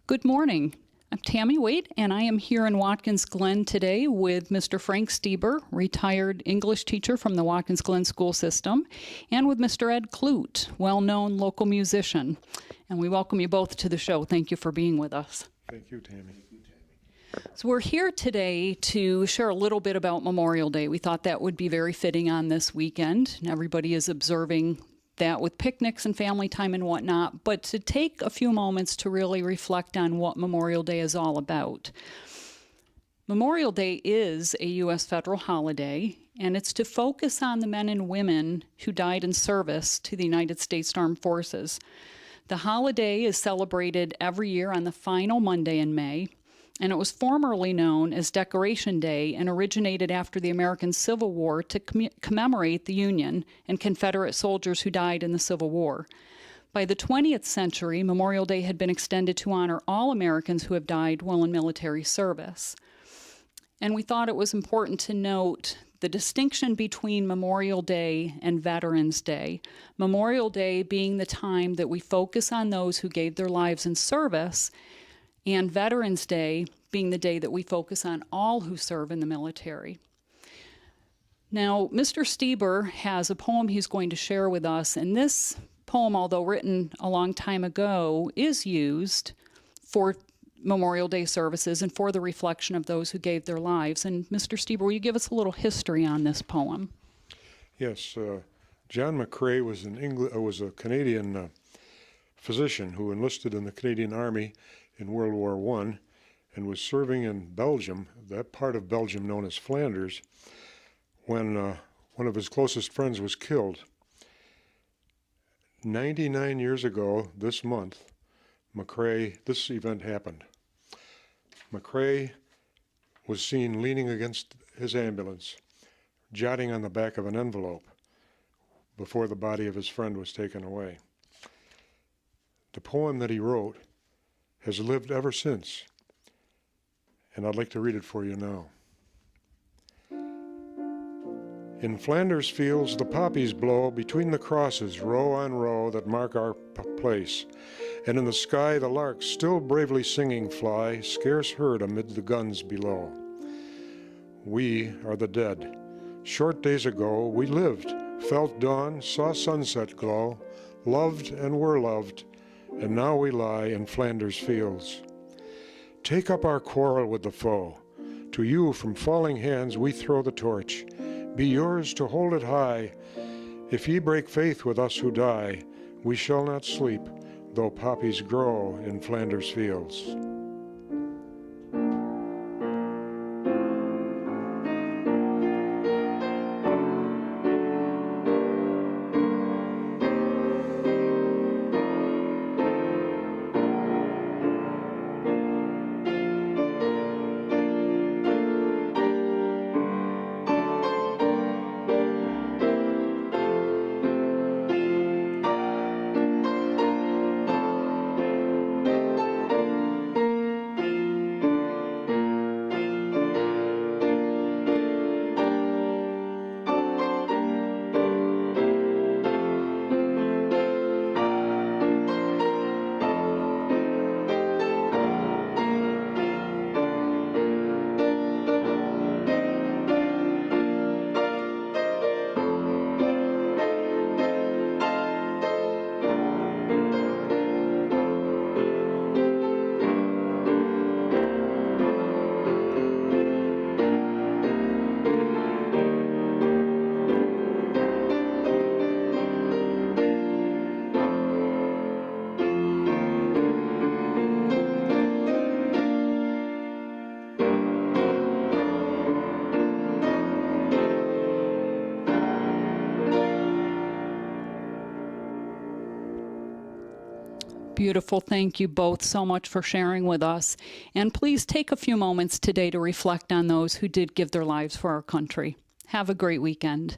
Good morning. I'm Tammy Waite, and I am here in Watkins Glen today with Mr. Frank Steber, retired English teacher from the Watkins Glen school system, and with Mr. Ed Clute, well-known local musician. And we welcome you both to the show. Thank you for being with us. Thank you, Tammy. So we're here today to share a little bit about Memorial Day. We thought that would be very fitting on this weekend. Everybody is observing that with picnics and family time and whatnot, but to take a few moments to really reflect on what Memorial Day is all about. Memorial Day is a U.S. federal holiday, and it's to focus on the men and women who died in service to the United States Armed Forces. The holiday is celebrated every year on the final Monday in May, and it was formerly known as Decoration Day and originated after the American Civil War to commemorate the Union and Confederate soldiers who died in the Civil War. By the 20th century, Memorial Day had been extended to honor all Americans who have died while in military service. And we thought it was important to note the distinction between Memorial Day and Veterans Day. Memorial Day being the time that we focus on those who gave their lives in service, and Veterans Day being the day that we focus on all who serve in the military. Now, Mr. Steber has a poem he's going to share with us, and this poem, although written a long time ago, is used for Memorial Day services and for the reflection of those who gave their lives. And Mr. Steber, will you give us a little history on this poem? Yes, John McCrae was a Canadian physician who enlisted in the Canadian Army in World War I and was serving in Belgium, that part of Belgium known as Flanders, when one of his closest friends was killed. 99 years ago this month, this event happened. McCrae was seen leaning against his ambulance, jotting on the back of an envelope before the body of his friend was taken away. The poem that he wrote has lived ever since, and I'd like to read it for you now. In Flanders Fields the poppies blow between the crosses, row on row, that mark our place, and in the sky the larks, still bravely singing, fly, scarce heard amid the guns below. We are the dead. Short days ago we lived, felt dawn, saw sunset glow, loved and were loved, and now we lie in Flanders Fields. Take up our quarrel with the foe. To you from falling hands we throw the torch. Be yours to hold it high. If ye break faith with us who die, we shall not sleep, though poppies grow in Flanders Fields. Beautiful. Thank you both so much for sharing with us. And please take a few moments today to reflect on those who did give their lives for our country. Have a great weekend.